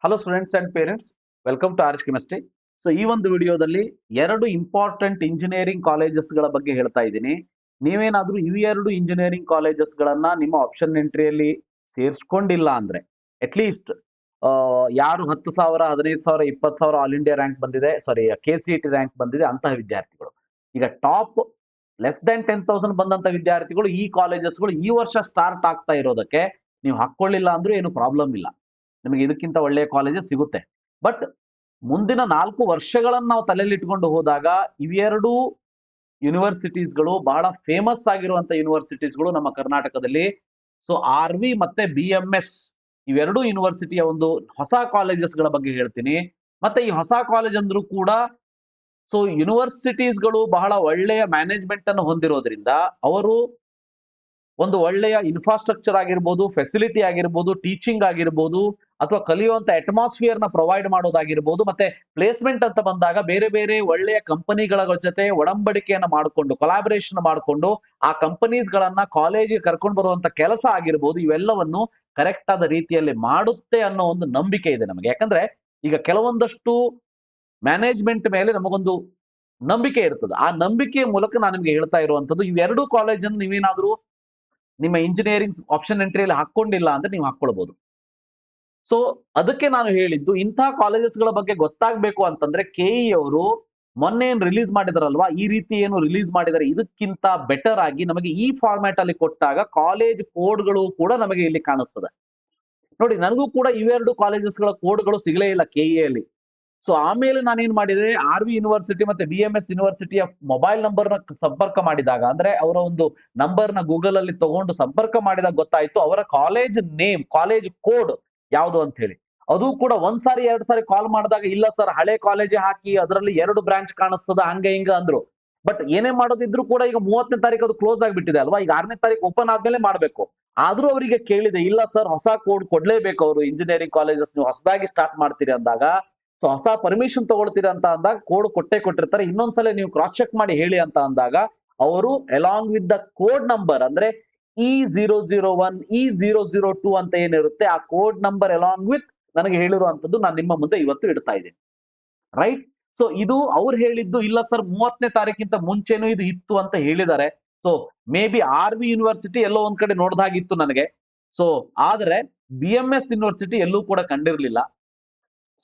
Hello students and parents, welcome to arch chemistry. So ಈ ಒಂದು ವಿಡಿಯೋದಲ್ಲಿ ಎರಡು ಇಂಪಾರ್ಟೆಂಟ್ ಇಂಜಿನಿಯರಿಂಗ್ ಕಾಲೇಜಸ್ಗಳ ಬಗ್ಗೆ ಹೇಳ್ತಾ ಇದ್ದೀನಿ. ನೀವೇನಾದ್ರೂ ಈ ಎರಡು ಇಂಜಿನಿಯರಿಂಗ್ ಕಾಲೇಜಸ್ಗಳನ್ನ ನಿಮ್ಮ ಆಪ್ಷನ್ ಎಂಟ್ರಿಯಲ್ಲಿ ಸೇರಿಸ್ಕೊಂಡಿಲ್ಲ ಅಂದ್ರೆ ಅಟ್ಲೀಸ್ಟ್ ಯಾರು 10,000, 15,000, 20,000 ಆಲ್ ಇಂಡಿಯಾ ರ್ಯಾಂಕ್ ಬಂದಿದೆ, ಸಾರಿ KCET ರ್ಯಾಂಕ್ ಬಂದಿದೆ ಅಂತಹ ವಿದ್ಯಾರ್ಥಿಗಳು, ಈಗ ಟಾಪ್ ಲೆಸ್ ದನ್ 10,000 ಬಂದಂತ ವಿದ್ಯಾರ್ಥಿಗಳು ಈ ಕಾಲೇಜಸ್ಗಳು ಈ ವರ್ಷ ಸ್ಟಾರ್ಟ್ ಆಗ್ತಾ ಇರೋದಕ್ಕೆ ನೀವು ಹಾಕೊಳ್ಳಿಲ್ಲ ಅಂದ್ರೂ ಏನು ಪ್ರಾಬ್ಲಮ್ ಇಲ್ಲ. ನಿಮಗೆ ಇದಕ್ಕಿಂತ ಒಳ್ಳೆಯ ಕಾಲೇಜಸ್ ಸಿಗುತ್ತೆ. ಬಟ್ ಮುಂದಿನ 4 ವರ್ಷಗಳನ್ನ ನಾವು ತಲೆಯಲ್ಲಿ ಇಟ್ಕೊಂಡು ಹೋದಾಗ ಇವೆರಡು ಯೂನಿವರ್ಸಿಟೀಸ್ಗಳು ಬಹಳ ಫೇಮಸ್ ಆಗಿರುವಂತ ಯೂನಿವರ್ಸಿಟೀಸ್ಗಳು ನಮ್ಮ ಕರ್ನಾಟಕದಲ್ಲಿ. ಸೊ RV ಮತ್ತೆ BMS ಇವೆರಡು ಯೂನಿವರ್ಸಿಟಿಯ ಒಂದು ಹೊಸ ಕಾಲೇಜಸ್ಗಳ ಬಗ್ಗೆ ಹೇಳ್ತೀನಿ. ಮತ್ತೆ ಈ ಹೊಸ ಕಾಲೇಜ್ ಅಂದ್ರೂ ಕೂಡ ಸೊ ಯೂನಿವರ್ಸಿಟೀಸ್ಗಳು ಬಹಳ ಒಳ್ಳೆಯ ಮ್ಯಾನೇಜ್ಮೆಂಟ್ ಅನ್ನು ಹೊಂದಿರೋದ್ರಿಂದ ಅವರು ಒಂದು ಒಳ್ಳೆಯ ಇನ್ಫ್ರಾಸ್ಟ್ರಕ್ಚರ್ ಆಗಿರ್ಬೋದು, ಫೆಸಿಲಿಟಿ ಆಗಿರ್ಬೋದು, ಟೀಚಿಂಗ್ ಆಗಿರ್ಬೋದು, ಅಥವಾ ಕಲಿಯುವಂತ ಅಟ್ಮಾಸ್ಫಿಯರ್ ನ ಪ್ರೊವೈಡ್ ಮಾಡೋದಾಗಿರ್ಬೋದು, ಮತ್ತೆ ಪ್ಲೇಸ್ಮೆಂಟ್ ಅಂತ ಬಂದಾಗ ಬೇರೆ ಬೇರೆ ಒಳ್ಳೆಯ ಕಂಪನಿಗಳ ಜೊತೆ ಒಡಂಬಡಿಕೆಯನ್ನ ಮಾಡಿಕೊಂಡು ಕೊಲಾಬರೇಷನ್ ಮಾಡಿಕೊಂಡು ಆ ಕಂಪನೀಸ್ ಗಳನ್ನ ಕಾಲೇಜಿಗೆ ಕರ್ಕೊಂಡು ಬರುವಂತ ಕೆಲಸ ಆಗಿರ್ಬೋದು, ಇವೆಲ್ಲವನ್ನು ಕರೆಕ್ಟ್ ಆದ ರೀತಿಯಲ್ಲಿ ಮಾಡುತ್ತೆ ಅನ್ನೋ ಒಂದು ನಂಬಿಕೆ ಇದೆ ನಮಗೆ. ಯಾಕಂದ್ರೆ ಈಗ ಕೆಲವೊಂದಷ್ಟು ಮ್ಯಾನೇಜ್ಮೆಂಟ್ ಮೇಲೆ ನಮಗೊಂದು ನಂಬಿಕೆ ಇರ್ತದೆ. ಆ ನಂಬಿಕೆಯ ಮೂಲಕ ನಾನು ನಿಮ್ಗೆ ಹೇಳ್ತಾ ಇರುವಂತದ್ದು, ಇವೆರಡು ಕಾಲೇಜನ್ನು ನೀವೇನಾದ್ರೂ ನಿಮ್ಮ ಇಂಜಿನಿಯರಿಂಗ್ ಆಪ್ಷನ್ ಎಂಟ್ರಿಯಲ್ಲಿ ಹಾಕೊಂಡಿಲ್ಲ ಅಂದ್ರೆ ನೀವು ಹಾಕೊಳ್ಬಹುದು. ಸೊ ಅದಕ್ಕೆ ನಾನು ಹೇಳಿದ್ದು, ಇಂತಹ ಕಾಲೇಜಸ್ಗಳ ಬಗ್ಗೆ ಗೊತ್ತಾಗಬೇಕು ಅಂತಂದ್ರೆ KE ಅವರು ಮೊನ್ನೆ ಏನು ರಿಲೀಸ್ ಮಾಡಿದಾರಲ್ವಾ, ಈ ರೀತಿ ಏನು ರಿಲೀಸ್ ಮಾಡಿದರೆ ಇದಕ್ಕಿಂತ ಬೆಟರ್ ಆಗಿ ನಮಗೆ ಈ ಫಾರ್ಮ್ಯಾಟ್ ಅಲ್ಲಿ ಕೊಟ್ಟಾಗ ಕಾಲೇಜ್ ಕೋಡ್ಗಳು ಕೂಡ ನಮಗೆ ಇಲ್ಲಿ ಕಾಣಿಸ್ತದೆ. ನೋಡಿ, ನನಗೂ ಕೂಡ ಇವೆರಡು ಕಾಲೇಜಸ್ಗಳ ಕೋಡ್ಗಳು ಸಿಗಲೇ ಇಲ್ಲ KE ಅಲ್ಲಿ. ಸೊ ಆಮೇಲೆ ನಾನೇನ್ ಮಾಡಿದೆ, RV ಯೂನಿವರ್ಸಿಟಿ ಮತ್ತೆ BMS ಯೂನಿವರ್ಸಿಟಿಯ ಮೊಬೈಲ್ ನಂಬರ್ ನ ಸಂಪರ್ಕ ಮಾಡಿದಾಗ, ಅಂದ್ರೆ ಅವರ ಒಂದು ನಂಬರ್ ನ ಗೂಗಲ್ ಅಲ್ಲಿ ತಗೊಂಡು ಸಂಪರ್ಕ ಮಾಡಿದಾಗ ಗೊತ್ತಾಯ್ತು ಅವರ ಕಾಲೇಜ್ ನೇಮ್, ಕಾಲೇಜ್ ಕೋಡ್ ಯಾವುದು ಅಂತ ಹೇಳಿ. ಅದು ಕೂಡ ಒಂದ್ ಸಾರಿ 2 ಸಾರಿ ಕಾಲ್ ಮಾಡಿದಾಗ, ಇಲ್ಲ ಸರ್ ಹಳೆ ಕಾಲೇಜ್ ಹಾಕಿ ಅದರಲ್ಲಿ 2 ಬ್ರಾಂಚ್ ಕಾಣಿಸ್ತದ ಹಂಗೆ ಹಿಂಗ ಅಂದ್ರು. ಬಟ್ ಏನೇ ಮಾಡೋದಿದ್ರು ಕೂಡ ಈಗ 30ನೇ ತಾರೀಕು ಅದು ಕ್ಲೋಸ್ ಆಗಿಬಿಟ್ಟಿದೆ ಅಲ್ವಾ, ಈಗ 6ನೇ ತಾರೀಕು ಓಪನ್ ಆದ್ಮೇಲೆ ಮಾಡ್ಬೇಕು. ಆದ್ರೂ ಅವರಿಗೆ ಕೇಳಿದೆ, ಇಲ್ಲ ಸರ್ ಹೊಸ ಕೋಡ್ ಕೊಡ್ಲೇಬೇಕು ಅವರು, ಇಂಜಿನಿಯರಿಂಗ್ ಕಾಲೇಜಸ್ ನೀವು ಹೊಸದಾಗಿ ಸ್ಟಾರ್ಟ್ ಮಾಡ್ತೀರಿ ಅಂದಾಗ, ಸೊ ಹೊಸ ಪರ್ಮಿಷನ್ ತಗೊಳ್ತೀರಾ ಅಂತ ಅಂದಾಗ ಕೋಡ್ ಕೊಟ್ಟೆ ಕೊಟ್ಟಿರ್ತಾರೆ. ಇನ್ನೊಂದ್ಸಲ ನೀವು ಕ್ರಾಸ್ ಚೆಕ್ ಮಾಡಿ ಹೇಳಿ ಅಂತ ಅಂದಾಗ ಅವರು along with the code number, ಅಂದ್ರೆ E001, E002 ಅಂತ ಏನಿರುತ್ತೆ ಆ ಕೋಡ್ ನಂಬರ್ ಅಲಾಂಗ್ ವಿತ್ ನನಗೆ ಹೇಳಿರುವಂತದ್ದು ನಾನು ನಿಮ್ಮ ಮುಂದೆ ಇವತ್ತು ಇಡ್ತಾ ಇದ್ದೀನಿ. ರೈಟ್. ಸೊ ಇದು ಅವ್ರು ಹೇಳಿದ್ದು, ಇಲ್ಲ ಸರ್ 30ನೇ ತಾರೀಕಿಂತ ಮುಂಚೆನೂ ಇದು ಇತ್ತು ಅಂತ ಹೇಳಿದ್ದಾರೆ. So maybe RV university ಎಲ್ಲೋ ಒಂದ್ ಕಡೆ ನೋಡ್ದಾಗಿತ್ತು ನನಗೆ. ಸೊ ಆದ್ರೆ BMS ಯೂನಿವರ್ಸಿಟಿ ಎಲ್ಲೂ ಕೂಡ ಕಂಡಿರ್ಲಿಲ್ಲ.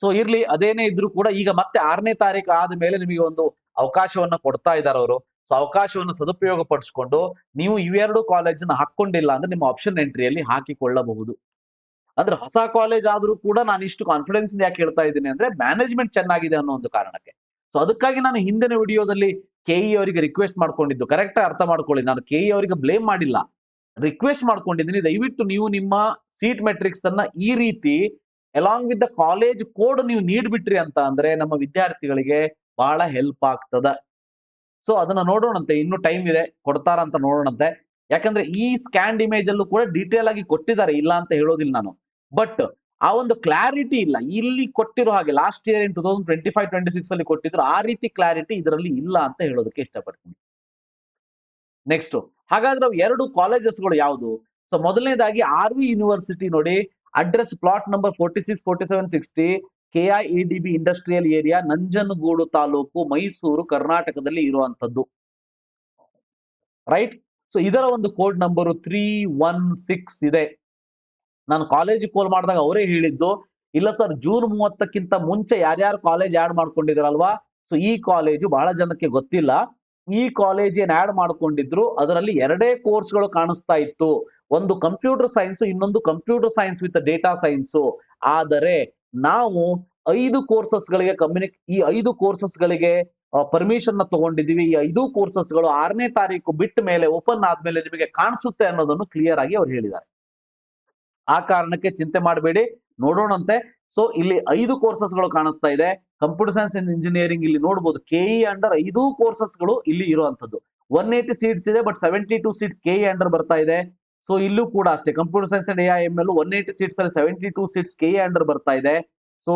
ಸೊ ಇರ್ಲಿ, ಅದೇನೇ ಇದ್ರೂ ಕೂಡ ಈಗ ಮತ್ತೆ 6ನೇ ತಾರೀಕು ಆದ್ಮೇಲೆ ನಿಮಗೆ ಒಂದು ಅವಕಾಶವನ್ನ ಕೊಡ್ತಾ ಇದ್ದಾರೆ ಅವರು. ಸೊ ಅವಕಾಶವನ್ನು ಸದುಪಯೋಗ ಪಡಿಸ್ಕೊಂಡು ನೀವು ಇವೆರಡು ಕಾಲೇಜನ್ನ ಹಾಕೊಂಡಿಲ್ಲ ಅಂದ್ರೆ ನಿಮ್ಮ ಆಪ್ಷನ್ ಎಂಟ್ರಿಯಲ್ಲಿ ಹಾಕಿಕೊಳ್ಳಬಹುದು. ಅಂದ್ರೆ ಹೊಸ ಕಾಲೇಜ್ ಆದ್ರೂ ಕೂಡ ನಾನು ಇಷ್ಟು ಕಾನ್ಫಿಡೆನ್ಸ್ ಯಾಕೆ ಹೇಳ್ತಾ ಇದ್ದೀನಿ ಅಂದ್ರೆ ಮ್ಯಾನೇಜ್ಮೆಂಟ್ ಚೆನ್ನಾಗಿದೆ ಅನ್ನೋ ಒಂದು ಕಾರಣಕ್ಕೆ. ಸೊ ಅದಕ್ಕಾಗಿ ನಾನು ಹಿಂದಿನ ವಿಡಿಯೋದಲ್ಲಿ KE ಅವರಿಗೆ ರಿಕ್ವೆಸ್ಟ್ ಮಾಡ್ಕೊಂಡಿದ್ದು, ಕರೆಕ್ಟ್ ಅರ್ಥ ಮಾಡ್ಕೊಳ್ಳಿ, ನಾನು KE ಅವರಿಗೆ ಬ್ಲೇಮ್ ಮಾಡಿಲ್ಲ, ರಿಕ್ವೆಸ್ಟ್ ಮಾಡ್ಕೊಂಡಿದ್ದೀನಿ, ದಯವಿಟ್ಟು ನೀವು ನಿಮ್ಮ ಸೀಟ್ ಮೆಟ್ರಿಕ್ಸ್ ಅನ್ನ ಈ ರೀತಿ along with the college code ನೀವು ನೀಡ್ಬಿಟ್ರಿ ಅಂತ ಅಂದ್ರೆ ನಮ್ಮ ವಿದ್ಯಾರ್ಥಿಗಳಿಗೆ ಬಹಳ ಹೆಲ್ಪ್ ಆಗ್ತದ. ಸೊ ಅದನ್ನ ನೋಡೋಣಂತೆ, ಇನ್ನು ಟೈಮ್ ಇದೆ, ಕೊಡ್ತಾರ ಅಂತ ನೋಡೋಣಂತೆ. ಯಾಕಂದ್ರೆ ಈ ಸ್ಕ್ಯಾನ್ ಇಮೇಜ್ ಅಲ್ಲೂ ಕೂಡ ಡೀಟೇಲ್ ಆಗಿ ಕೊಟ್ಟಿದ್ದಾರೆ, ಇಲ್ಲ ಅಂತ ಹೇಳೋದಿಲ್ಲ ನಾನು. ಬಟ್ ಆ ಒಂದು ಕ್ಲಾರಿಟಿ ಇಲ್ಲ ಇಲ್ಲಿ ಕೊಟ್ಟಿರೋ ಹಾಗೆ. ಲಾಸ್ಟ್ ಇಯರ್ ಇನ್ 2025-26 ಅಲ್ಲಿ ಕೊಟ್ಟಿದ್ರು ಆ ರೀತಿ ಕ್ಲಾರಿಟಿ ಇದರಲ್ಲಿ ಇಲ್ಲ ಅಂತ ಹೇಳೋದಕ್ಕೆ ಇಷ್ಟಪಡ್ತೀನಿ. ನೆಕ್ಸ್ಟ್, ಹಾಗಾದ್ರೆ ಎರಡು ಕಾಲೇಜಸ್ಗಳು ಯಾವುದು? ಸೊ ಮೊದಲನೇದಾಗಿ RV ಯೂನಿವರ್ಸಿಟಿ ನೋಡಿ, address plot number 46, 47, 60 KIEDB industrial area, Nanjangud taluk, Mysuru, ಕರ್ನಾಟಕದಲ್ಲಿ ಇರುವಂತದ್ದು. ರೈಟ್. ಸೊ ಇದರ ಒಂದು ಕೋಡ್ ನಂಬರ್ 316 ಇದೆ. ನಾನು ಕಾಲೇಜ್ ಕಾಲ್ ಮಾಡಿದಾಗ ಅವರೇ ಹೇಳಿದ್ದು, ಇಲ್ಲ ಸರ್ ಜೂನ್ 30ಕ್ಕಿಂತ ಮುಂಚೆ ಯಾರ್ಯಾರು ಕಾಲೇಜ್ ಆಡ್ ಮಾಡ್ಕೊಂಡಿದ್ರಲ್ವಾ, ಸೊ ಈ ಕಾಲೇಜು ಬಹಳ ಜನಕ್ಕೆ ಗೊತ್ತಿಲ್ಲ. ಈ ಕಾಲೇಜ್ ಏನ್ ಆಡ್ ಮಾಡ್ಕೊಂಡಿದ್ರು ಅದರಲ್ಲಿ ಎರಡೇ ಕೋರ್ಸ್ಗಳು ಕಾಣಿಸ್ತಾ ಇತ್ತು, ಒಂದು ಕಂಪ್ಯೂಟರ್ ಸೈನ್ಸ್, ಇನ್ನೊಂದು computer science with data science. ಆದರೆ ನಾವು 5 ಕೋರ್ಸಸ್ಗಳಿಗೆ ಈ 5 ಕೋರ್ಸಸ್ಗಳಿಗೆ ಪರ್ಮಿಷನ್ ನ ತಗೊಂಡಿದ್ದೀವಿ. ಈ 5 ಕೋರ್ಸಸ್ಗಳು 6ನೇ ತಾರೀಕು ಬಿಟ್ಟ ಮೇಲೆ ಓಪನ್ ಆದ್ಮೇಲೆ ನಿಮಗೆ ಕಾಣಿಸುತ್ತೆ ಅನ್ನೋದನ್ನು ಕ್ಲಿಯರ್ ಆಗಿ ಅವ್ರು ಹೇಳಿದ್ದಾರೆ. ಆ ಕಾರಣಕ್ಕೆ ಚಿಂತೆ ಮಾಡಬೇಡಿ, ನೋಡೋಣಂತೆ. ಸೊ ಇಲ್ಲಿ 5 ಕೋರ್ಸಸ್ಗಳು ಕಾಣಿಸ್ತಾ ಇದೆ. ಕಂಪ್ಯೂಟರ್ ಸೈನ್ಸ್ ಅಂಡ್ ಇಂಜಿನಿಯರಿಂಗ್ ಇಲ್ಲಿ ನೋಡಬಹುದು, KE ಅಂಡರ್ 5 ಕೋರ್ಸಸ್ಗಳು ಇಲ್ಲಿ ಇರುವಂತದ್ದು. 180 ಸೀಟ್ಸ್ ಇದೆ, ಬಟ್ 72 ಸೀಟ್ಸ್ KE ಅಂಡರ್ ಬರ್ತಾ ಇದೆ. ಸೊ ಇಲ್ಲೂ ಕೂಡ ಅಷ್ಟೇ, computer science and AIML 180 seats ಅಲ್ಲಿ 72 ಸೀಟ್ಸ್ KE ಅಂಡರ್ ಬರ್ತಾ ಇದೆ. So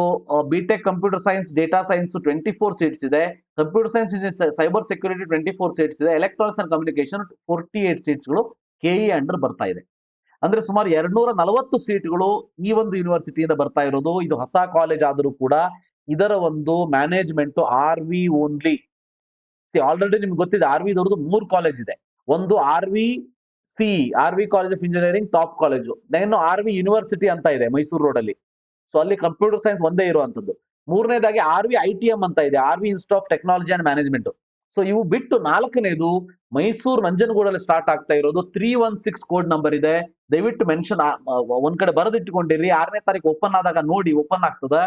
BTech computer science data science 24 seats ಇದೆ. Computer science cyber security 24 seats ಇದೆ. ಎಲೆಕ್ಟ್ರಾನಿಕ್ಸ್ ಅಂಡ್ ಕಮ್ಯುನಿಕೇಶನ್ 48 ಸೀಟ್ಸ್ಗಳು KE ಅಂಡರ್ ಬರ್ತಾ ಇದೆ. ಅಂದ್ರೆ ಸುಮಾರು 240 ಸೀಟ್ಗಳು ಈ ಒಂದು ಯೂನಿವರ್ಸಿಟಿಯಿಂದ ಬರ್ತಾ ಇರೋದು. ಇದು ಹೊಸ ಕಾಲೇಜ್ ಆದರೂ ಕೂಡ ಇದರ ಒಂದು ಮ್ಯಾನೇಜ್ಮೆಂಟ್ ಆರ್ ವಿ ಓನ್ಲಿ. ಆಲ್ರೆಡಿ ನಿಮ್ಗೆ ಗೊತ್ತಿದೆ, ಆರ್ ವಿ ದವ್ರದ್ದು 3 ಕಾಲೇಜ್ ಇದೆ. ಒಂದು R V C, R V college of engineering top college. ಇನ್ನು ಆರ್ ವಿ ಯೂನಿವರ್ಸಿಟಿ ಅಂತ ಇದೆ ಮೈಸೂರು ರೋಡ್ ಅಲ್ಲಿ. ಸೊ ಅಲ್ಲಿ ಕಂಪ್ಯೂಟರ್ ಸೈನ್ಸ್ ಒಂದೇ ಇರುವಂತದ್ದು. ಮೂರನೇದಾಗಿ R V I T M ಅಂತ ಇದೆ, R V institute of technology and management. So ಇವು ಬಿಟ್ಟು ನಾಲ್ಕನೇದು ಮೈಸೂರು ನಂಜನಗೂಡಲ್ಲಿ ಸ್ಟಾರ್ಟ್ ಆಗ್ತಾ ಇರೋದು 316 ಕೋಡ್ ನಂಬರ್ ಇದೆ. ದಯವಿಟ್ಟು ಮೆನ್ಷನ್ ಒಂದ್ ಕಡೆ ಬರೆದಿಟ್ಟುಕೊಂಡಿರಿ. 6ನೇ ತಾರೀಕು ಓಪನ್ ಆದಾಗ ನೋಡಿ, ಓಪನ್ ಆಗ್ತದೆ.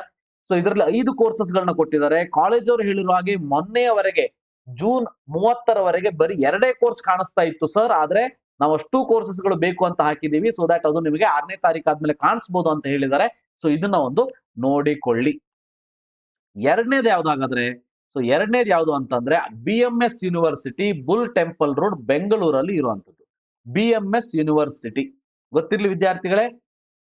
ಸೊ ಇದರಲ್ಲಿ 5 ಕೋರ್ಸಸ್ ಗಳನ್ನ ಕೊಟ್ಟಿದ್ದಾರೆ. ಕಾಲೇಜ್ ಅವರು ಹೇಳಿರುವ ಹಾಗೆ ಮೊನ್ನೆಯವರೆಗೆ ಜೂನ್ 30ರವರೆಗೆ ಬರೀ 2 ಕೋರ್ಸ್ ಕಾಣಿಸ್ತಾ ಇತ್ತು ಸರ್. ಆದ್ರೆ ನಾವು ಅಷ್ಟು ಕೋರ್ಸಸ್ ಗಳು ಬೇಕು ಅಂತ ಹಾಕಿದೀವಿ, ಸೊ ದಟ್ ಅದು ನಿಮಗೆ 6ನೇ ತಾರೀಕು ಆದ್ಮೇಲೆ ಕಾಣಿಸ್ಬೋದು ಅಂತ ಹೇಳಿದ್ದಾರೆ. ಸೊ ಇದನ್ನ ಒಂದು ನೋಡಿಕೊಳ್ಳಿ. ಎರಡನೇದು ಯಾವ್ದಾಗಾದ್ರೆ, ಸೊ ಎರಡನೇದು ಯಾವ್ದು ಅಂತಂದ್ರೆ B M S university, bull temple road, ಬೆಂಗಳೂರಲ್ಲಿ ಇರುವಂತದ್ದು. ಬಿ ಎಂ ಎಸ್ ಯೂನಿವರ್ಸಿಟಿ ಗೊತ್ತಿರ್ಲಿ ವಿದ್ಯಾರ್ಥಿಗಳೇ.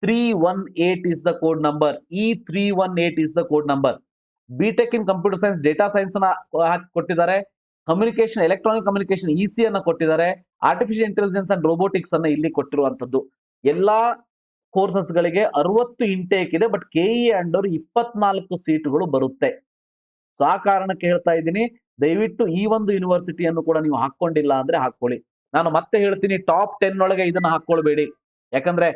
318 ಇಸ್ ದ ಕೋಡ್ ನಂಬರ್. ಈ 318 is the code number. BTech in computer science, data science ಹಾಕಿ ಕೊಟ್ಟಿದ್ದಾರೆ. ಕಮ್ಯುನಿಕೇಶನ್, ಎಲೆಕ್ಟ್ರಾನಿಕ್ ಕಮ್ಯುನಿಕೇಶನ್ ಇಸಿ ಅನ್ನ ಕೊಟ್ಟಿದ್ದಾರೆ. ಆರ್ಟಿಫಿಷಿಯಲ್ ಇಂಟೆಲಿಜೆನ್ಸ್ ಅಂಡ್ ರೋಬೋಟಿಕ್ಸ್ ಅನ್ನ ಇಲ್ಲಿ ಕೊಟ್ಟಿರುವಂತದ್ದು. ಎಲ್ಲಾ ಕೋರ್ಸಸ್ ಗಳಿಗೆ 60 ಇಂಟೇಕ್ ಇದೆ. ಬಟ್ ಕೆಇ ಅಂಡರ್ 24 ಸೀಟುಗಳು ಬರುತ್ತೆ. ಸೊ ಆ ಕಾರಣಕ್ಕೆ ಹೇಳ್ತಾ ಇದ್ದೀನಿ, ದಯವಿಟ್ಟು ಈ ಒಂದು ಯೂನಿವರ್ಸಿಟಿಯನ್ನು ಕೂಡ ನೀವು ಹಾಕೊಂಡಿಲ್ಲ ಅಂದ್ರೆ ಹಾಕೊಳ್ಳಿ. ನಾನು ಮತ್ತೆ ಹೇಳ್ತೀನಿ, ಟಾಪ್ 10 ಒಳಗೆ ಇದನ್ನ ಹಾಕೊಳ್ಬೇಡಿ. ಯಾಕಂದ್ರೆ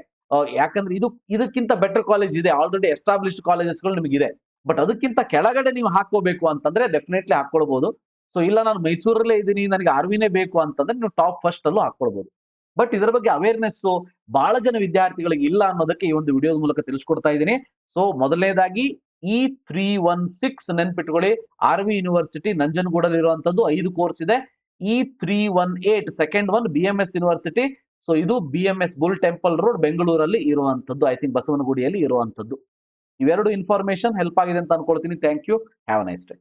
ಇದಕ್ಕಿಂತ ಬೆಟರ್ ಕಾಲೇಜ್ ಇದೆ, ಆಲ್ರೆಡಿ ಎಸ್ಟಾಬ್ಲಿಷ್ಡ್ ಕಾಲೇಜಸ್ಗಳು ನಿಮಗಿದೆ. ಬಟ್ ಅದಕ್ಕಿಂತ ಕೆಳಗಡೆ ನೀವು ಹಾಕೋಬೇಕು ಅಂತಂದ್ರೆ ಡೆಫಿನೆಟ್ಲಿ ಹಾಕೊಳ್ಬಹುದು. ಸೊ ಇಲ್ಲ ನಾನು ಮೈಸೂರಲ್ಲೇ ಇದ್ದೀನಿ, ನನಗೆ ಆರ್ವಿನೇ ಬೇಕು ಅಂತಂದ್ರೆ ನೀವು ಟಾಪ್ ಫಸ್ಟ್ ಅಲ್ಲೂ ಹಾಕೊಳ್ಬಹುದು. ಬಟ್ ಇದರ ಬಗ್ಗೆ ಅವೇರ್ನೆಸ್ ಬಹಳ ಜನ ವಿದ್ಯಾರ್ಥಿಗಳಿಗೆ ಇಲ್ಲ ಅನ್ನೋದಕ್ಕೆ ಈ ಒಂದು ವಿಡಿಯೋದ ಮೂಲಕ ತಿಳಿಸ್ಕೊಡ್ತಾ ಇದ್ದೀನಿ. ಸೊ ಮೊದಲನೇದಾಗಿ ಈ 316 ನೆನ್ಪಿಟ್ಕೊಳ್ಳಿ. ಆರ್ ವಿ ಯೂನಿವರ್ಸಿಟಿ ನಂಜನಗೂಡಲ್ಲಿ ಇರುವಂತದ್ದು 5 ಕೋರ್ಸ್ ಇದೆ. ಈ 318 second one B M S university. So ಇದು B M S bull temple road ಬೆಂಗಳೂರಲ್ಲಿ ಇರುವಂತದ್ದು, ಐ ಥಿಂಕ್ ಬಸವನಗುಡಿಯಲ್ಲಿ ಇರುವಂತದ್ದು. ಇವೆರಡು ಇನ್ಫಾರ್ಮೇಶನ್ ಹೆಲ್ಪ್ ಆಗಿದೆ ಅಂತ ಅನ್ಕೊಳ್ತೀನಿ. Thank you, have a nice day.